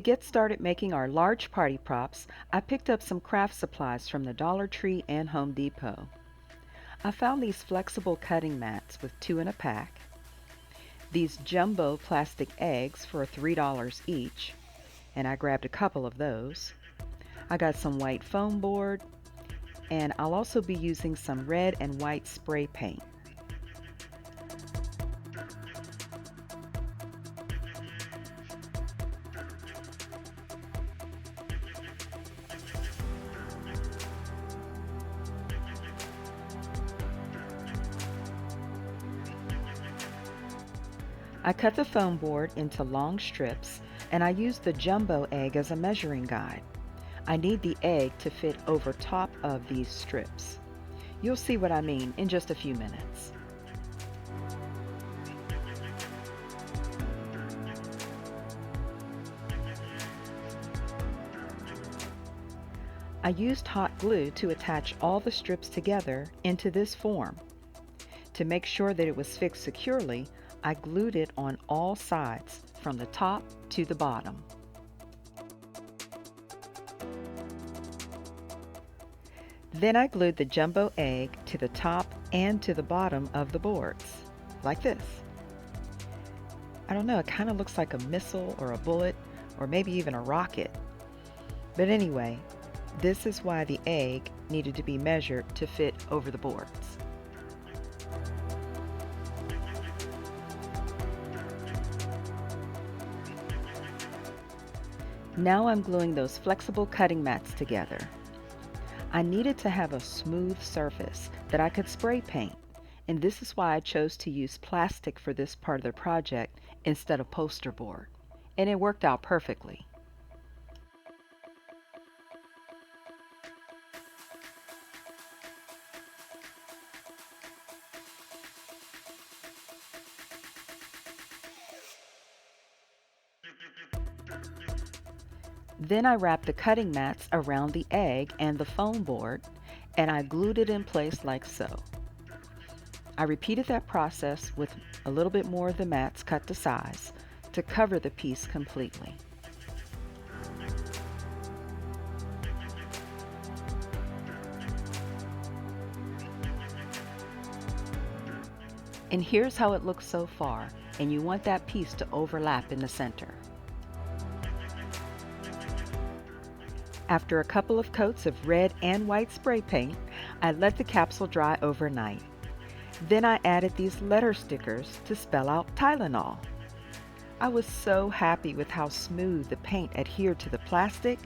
get started making our large party props, I picked up some craft supplies from the Dollar Tree and Home Depot. I found these flexible cutting mats with 2 in a pack, these jumbo plastic eggs for $3 each, and I grabbed a couple of those. I got some white foam board, and I'll also be using some red and white spray paint. I cut the foam board into long strips, and I used the jumbo egg as a measuring guide. I need the egg to fit over top of these strips. You'll see what I mean in just a few minutes. I used hot glue to attach all the strips together into this form. To make sure that it was fixed securely, I glued it on all sides, from the top to the bottom. Then I glued the jumbo egg to the top and to the bottom of the boards, like this. I don't know, it kind of looks like a missile or a bullet, or maybe even a rocket. But anyway, this is why the egg needed to be measured to fit over the boards. Now I'm gluing those flexible cutting mats together. I needed to have a smooth surface that I could spray paint, and this is why I chose to use plastic for this part of the project instead of poster board, and it worked out perfectly. Then I wrapped the cutting mats around the egg and the foam board, and I glued it in place like so. I repeated that process with a little bit more of the mats cut to size to cover the piece completely. And here's how it looks so far, and you want that piece to overlap in the center. After a couple of coats of red and white spray paint, I let the capsule dry overnight. Then I added these letter stickers to spell out Tylenol. I was so happy with how smooth the paint adhered to the plastic,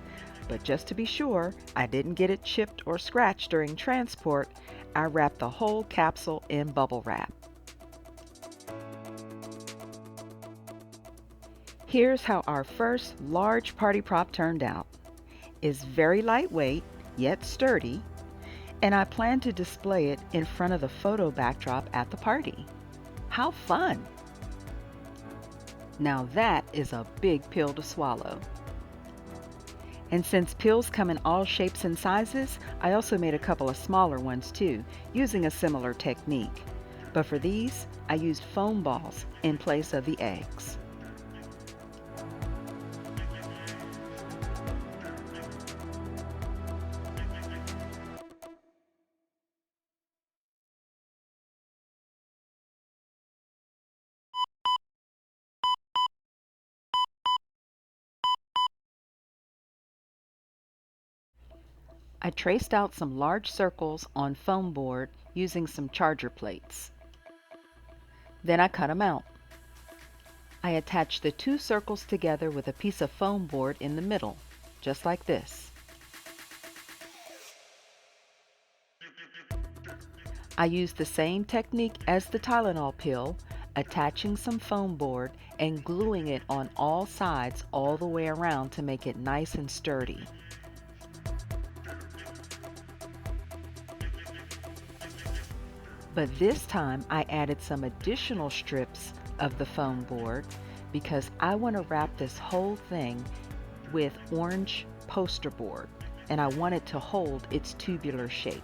but just to be sure I didn't get it chipped or scratched during transport, I wrapped the whole capsule in bubble wrap. Here's how our first large party prop turned out. It's very lightweight, yet sturdy, and I plan to display it in front of the photo backdrop at the party. How fun! Now that is a big pill to swallow. And since pills come in all shapes and sizes, I also made a couple of smaller ones too, using a similar technique. But for these, I used foam balls in place of the eggs. I traced out some large circles on foam board using some charger plates. Then I cut them out. I attached the 2 circles together with a piece of foam board in the middle, just like this. I used the same technique as the Tylenol pill, attaching some foam board and gluing it on all sides all the way around to make it nice and sturdy. But this time I added some additional strips of the foam board because I want to wrap this whole thing with orange poster board, and I want it to hold its tubular shape.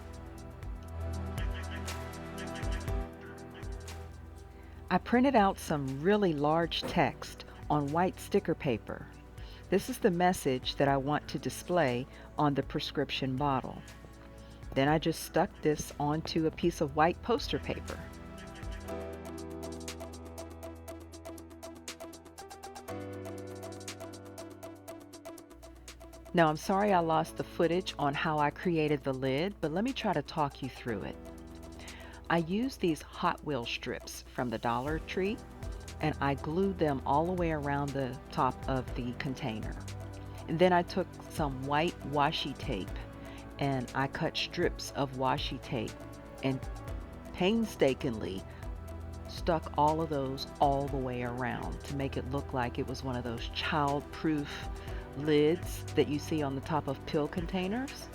I printed out some really large text on white sticker paper. This is the message that I want to display on the prescription bottle. Then I just stuck this onto a piece of white poster paper. Now I'm sorry I lost the footage on how I created the lid, but let me try to talk you through it. I used these Hot Wheel strips from the Dollar Tree and I glued them all the way around the top of the container. And then I took some white washi tape and I cut strips of washi tape and painstakingly stuck all of those all the way around to make it look like it was one of those child-proof lids that you see on the top of pill containers.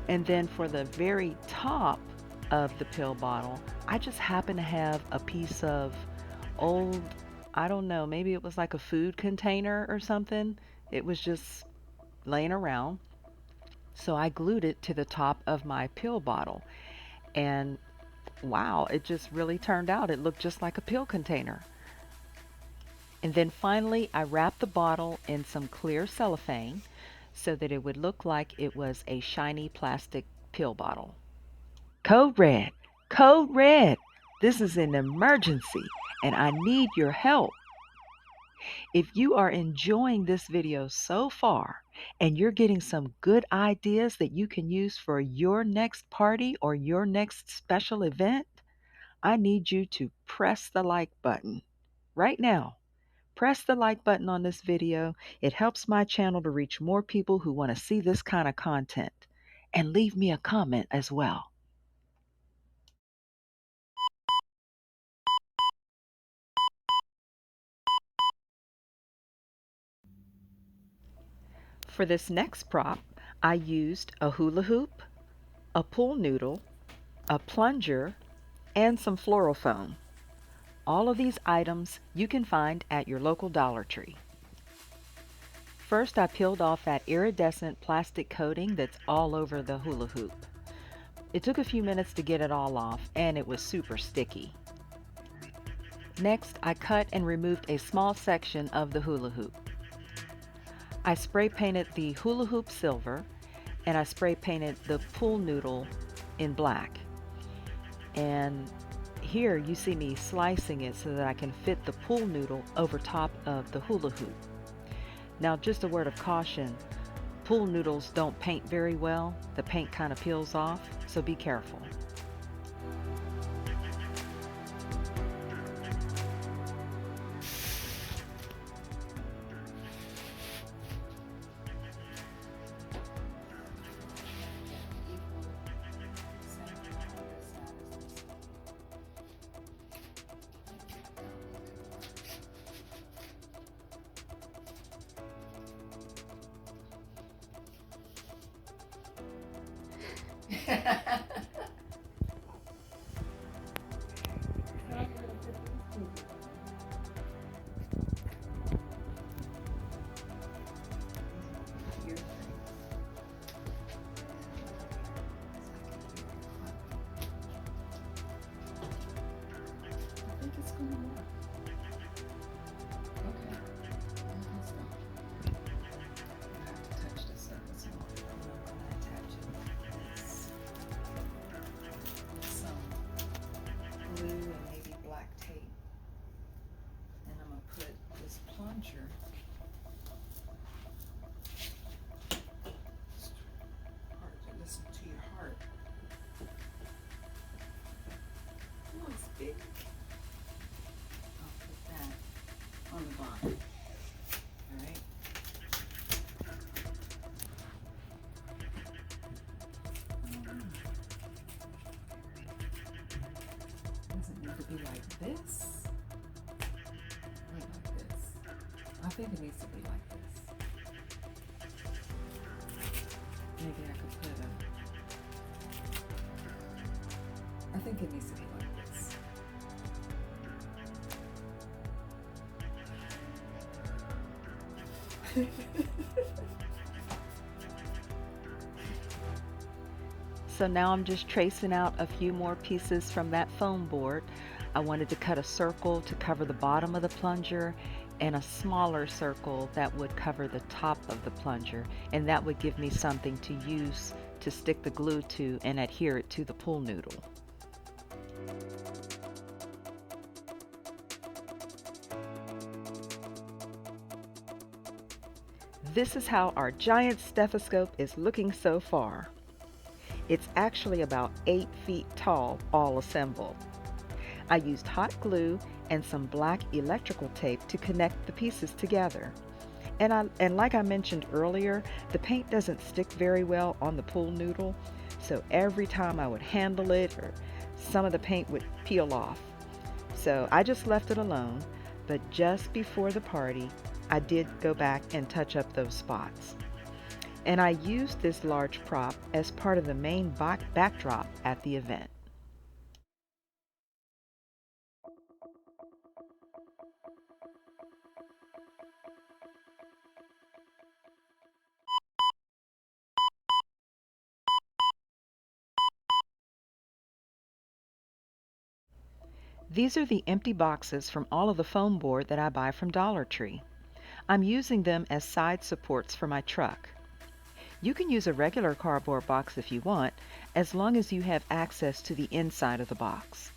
And then for the very top of the pill bottle, I just happened to have a piece of old, I don't know, maybe it was like a food container or something. It was just laying around. So I glued it to the top of my pill bottle. And wow, it just really turned out. It looked just like a pill container. And then finally, I wrapped the bottle in some clear cellophane so that it would look like it was a shiny plastic pill bottle. Code Red! Code Red! This is an emergency and I need your help. If you are enjoying this video so far and you're getting some good ideas that you can use for your next party or your next special event, I need you to press the like button right now. Press the like button on this video. It helps my channel to reach more people who want to see this kind of content. And leave me a comment as well. For this next prop, I used a hula hoop, a pool noodle, a plunger, and some floral foam. All of these items you can find at your local Dollar Tree. First, I peeled off that iridescent plastic coating that's all over the hula hoop. It took a few minutes to get it all off, and it was super sticky. Next, I cut and removed a small section of the hula hoop. I spray painted the hula hoop silver, and I spray painted the pool noodle in black. And here you see me slicing it so that I can fit the pool noodle over top of the hula hoop. Now, just a word of caution, pool noodles don't paint very well. The paint kind of peels off, so be careful. On the bottom. All right. Does it need to be like this? Or like this? I think it needs to be like this. Maybe I could put I think it needs to be like this. So now I'm just tracing out a few more pieces from that foam board. I wanted to cut a circle to cover the bottom of the plunger and a smaller circle that would cover the top of the plunger, and that would give me something to use to stick the glue to and adhere it to the pool noodle. This is how our giant stethoscope is looking so far. It's actually about 8 feet tall, all assembled. I used hot glue and some black electrical tape to connect the pieces together. And like I mentioned earlier, the paint doesn't stick very well on the pool noodle, so every time I would handle it, or some of the paint would peel off. So I just left it alone, but just before the party, I did go back and touch up those spots. And I used this large prop as part of the main backdrop at the event. These are the empty boxes from all of the foam board that I buy from Dollar Tree. I'm using them as side supports for my truck. You can use a regular cardboard box if you want, as long as you have access to the inside of the box.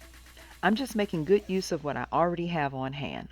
I'm just making good use of what I already have on hand.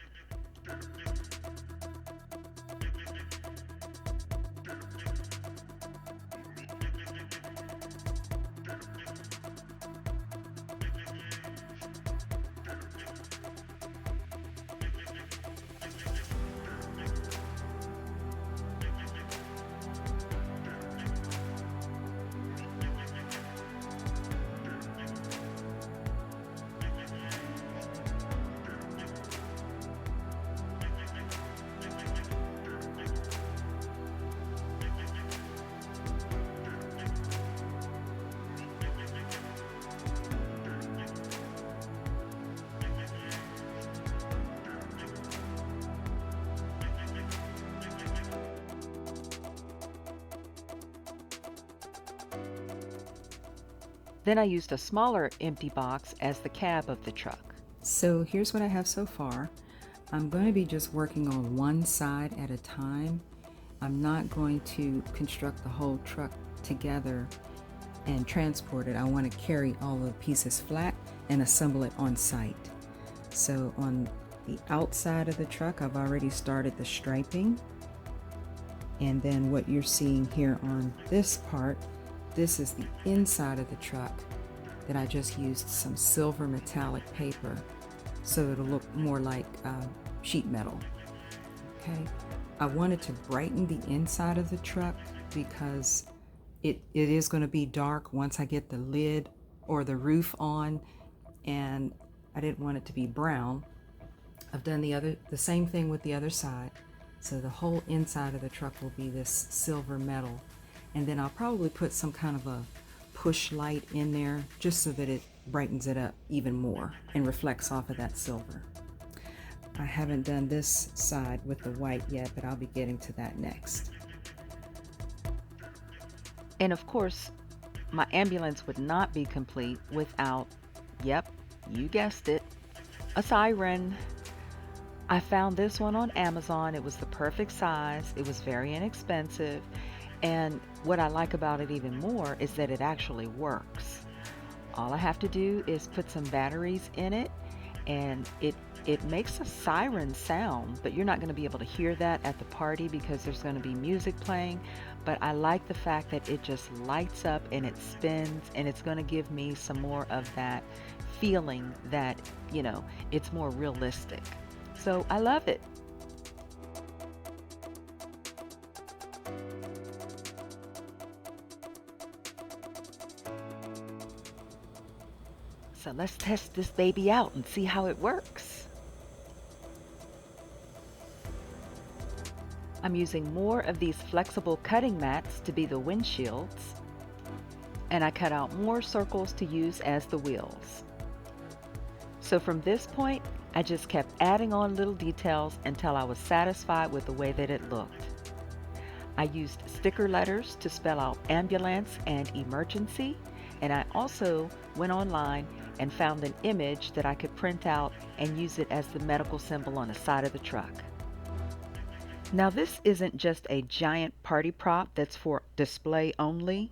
Then I used a smaller empty box as the cab of the truck. So here's what I have so far. I'm going to be just working on one side at a time. I'm not going to construct the whole truck together and transport it. I want to carry all the pieces flat and assemble it on site. So on the outside of the truck, I've already started the striping. And then what you're seeing here on this part, this is the inside of the truck that I just used some silver metallic paper so it'll look more like sheet metal. Okay, I wanted to brighten the inside of the truck because it is going to be dark once I get the lid or the roof on, and I didn't want it to be brown. I've done the same thing with the other side, so the whole inside of the truck will be this silver metal. And then I'll probably put some kind of a push light in there just so that it brightens it up even more and reflects off of that silver. I haven't done this side with the white yet, but I'll be getting to that next. And of course, my ambulance would not be complete without, yep, you guessed it, a siren. I found this one on Amazon. It was the perfect size. It was very inexpensive. And what I like about it even more is that it actually works. All I have to do is put some batteries in it, and it makes a siren sound, but you're not going to be able to hear that at the party because there's going to be music playing. But I like the fact that it just lights up and it spins, and it's going to give me some more of that feeling that, it's more realistic. So I love it. So let's test this baby out and see how it works. I'm using more of these flexible cutting mats to be the windshields, and I cut out more circles to use as the wheels. So from this point, I just kept adding on little details until I was satisfied with the way that it looked. I used sticker letters to spell out ambulance and emergency, and I also went online and found an image that I could print out and use it as the medical symbol on the side of the truck. Now this isn't just a giant party prop that's for display only.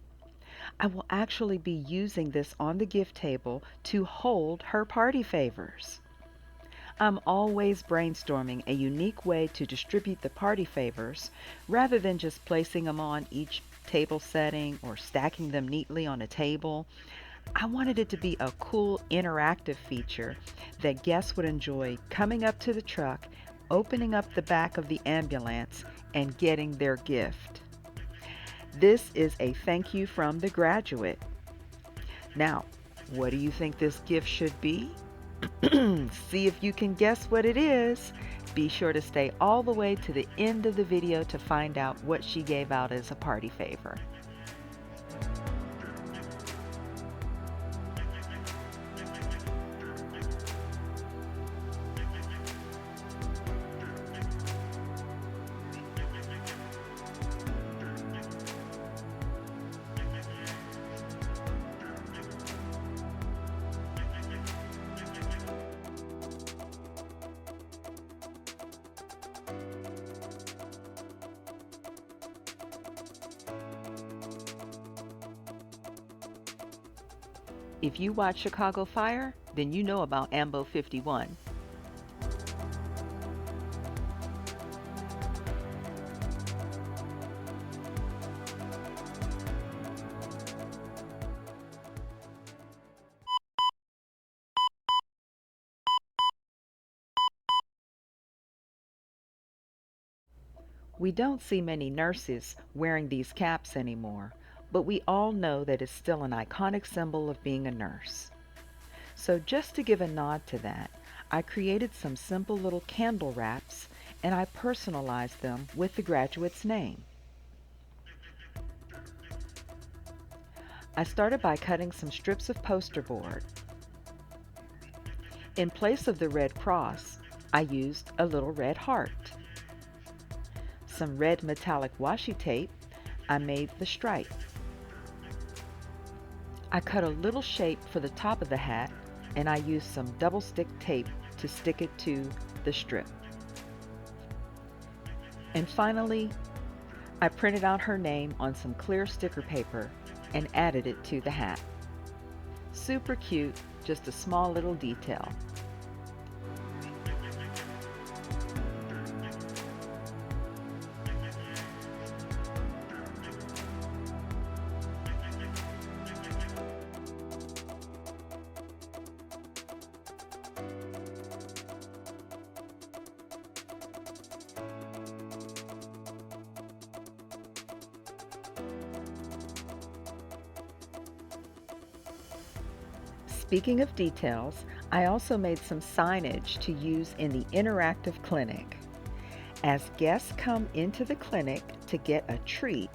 I will actually be using this on the gift table to hold her party favors. I'm always brainstorming a unique way to distribute the party favors rather than just placing them on each table setting or stacking them neatly on a table. I wanted it to be a cool interactive feature that guests would enjoy coming up to the truck, opening up the back of the ambulance, and getting their gift. This is a thank you from the graduate. Now, what do you think this gift should be? See if you can guess what it is. Be sure to stay all the way to the end of the video to find out what she gave out as a party favor. If you watch Chicago Fire, then you know about AMBO 51. We don't see many nurses wearing these caps anymore, but we all know that it's still an iconic symbol of being a nurse. So just to give a nod to that, I created some simple little candle wraps and I personalized them with the graduate's name. I started by cutting some strips of poster board. In place of the red cross, I used a little red heart. Some red metallic washi tape, I made the stripe. I cut a little shape for the top of the hat and I used some double stick tape to stick it to the strip. And finally, I printed out her name on some clear sticker paper and added it to the hat. Super cute, just a small little detail. Speaking of details, I also made some signage to use in the interactive clinic. As guests come into the clinic to get a treat,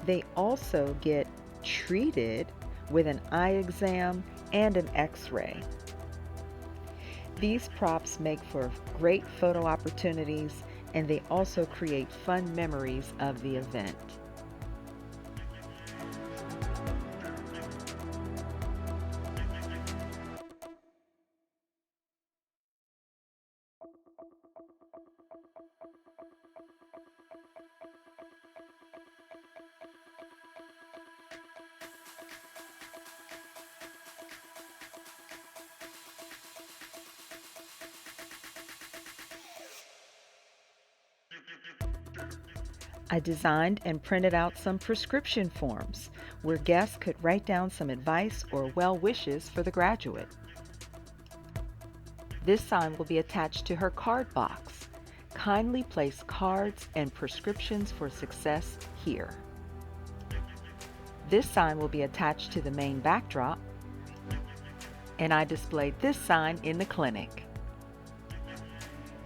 they also get treated with an eye exam and an x-ray. These props make for great photo opportunities and they also create fun memories of the event. I designed and printed out some prescription forms where guests could write down some advice or well wishes for the graduate. This sign will be attached to her card box. Kindly place cards and prescriptions for success here. This sign will be attached to the main backdrop, and I displayed this sign in the clinic.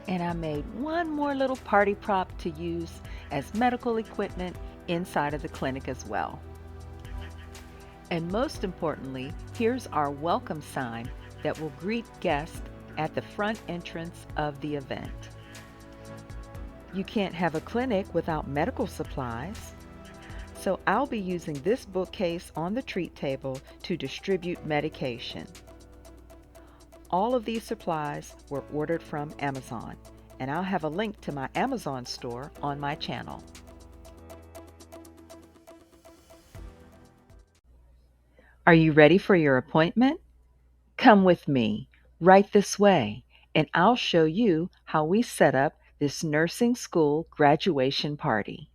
And I made one more little party prop to use as medical equipment inside of the clinic as well. And most importantly, here's our welcome sign that will greet guests at the front entrance of the event. You can't have a clinic without medical supplies, so I'll be using this bookcase on the treat table to distribute medication. All of these supplies were ordered from Amazon, and I'll have a link to my Amazon store on my channel. Are you ready for your appointment? Come with me, right this way, and I'll show you how we set up this nursing school graduation party.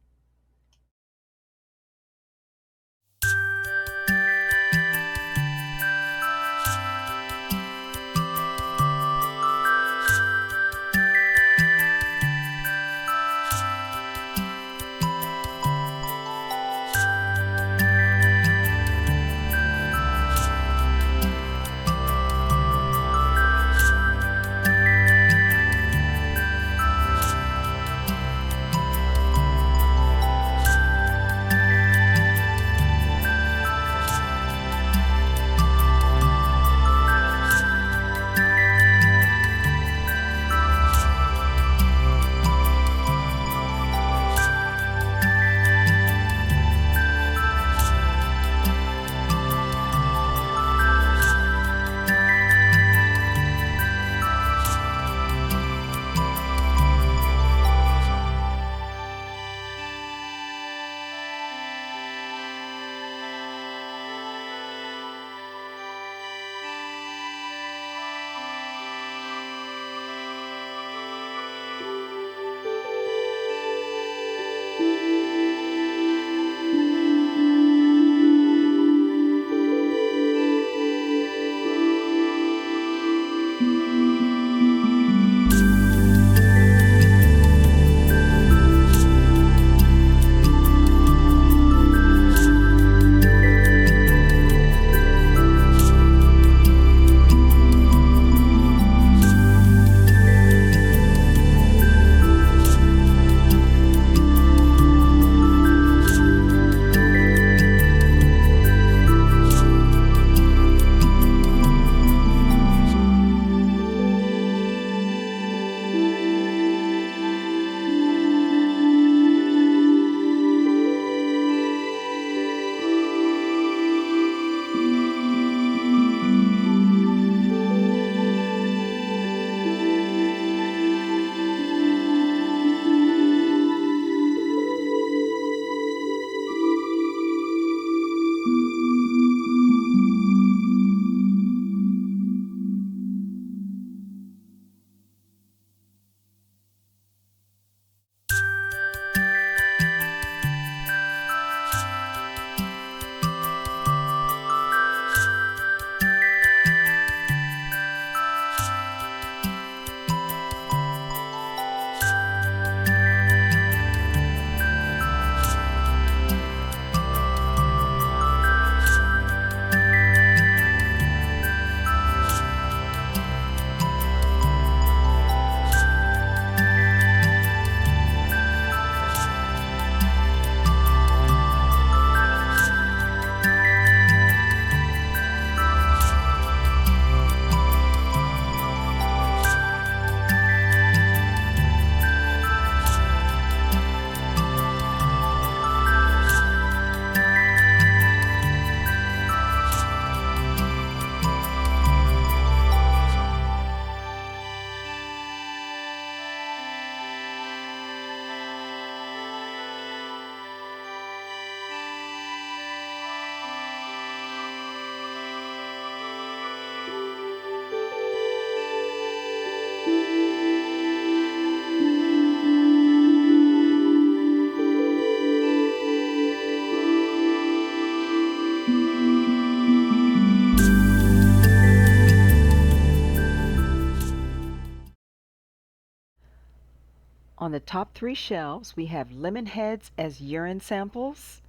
On the top 3 shelves, we have lemon heads as urine samples,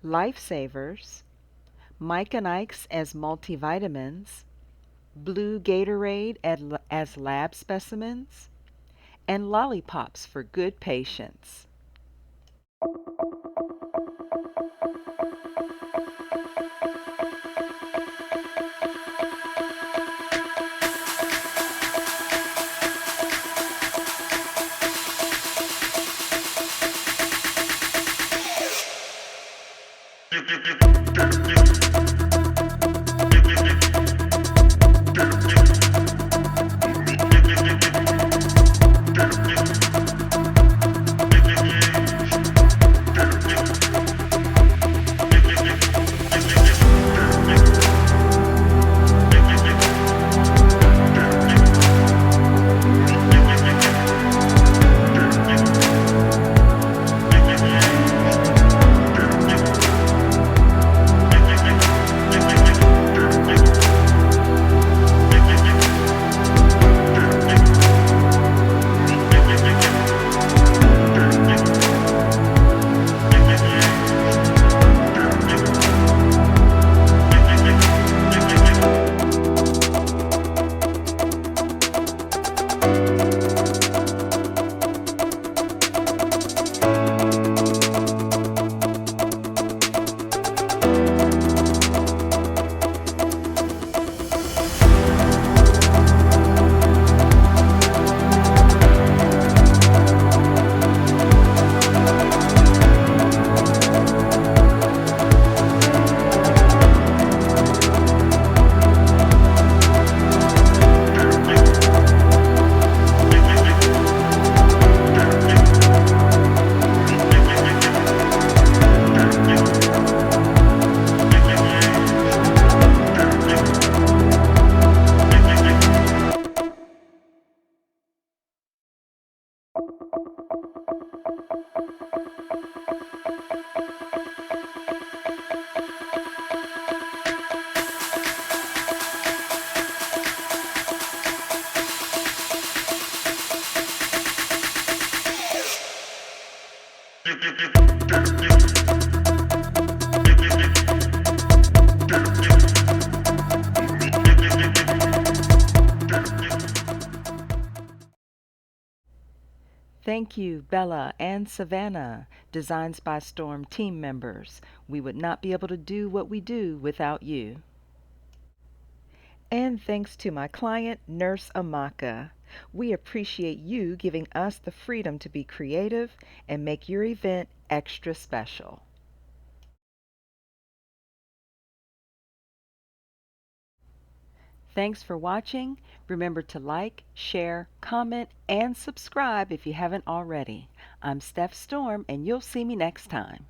lifesavers, Mike and Ike's as multivitamins, blue Gatorade as lab specimens, and lollipops for good patients. Thank you, Bella and Savannah, Designs by Storm team members. We would not be able to do what we do without you. And thanks to my client, Nurse Amaka. We appreciate you giving us the freedom to be creative and make your event extra special. Thanks for watching. Remember to like, share, comment, and subscribe if you haven't already. I'm Steph Storm, and you'll see me next time.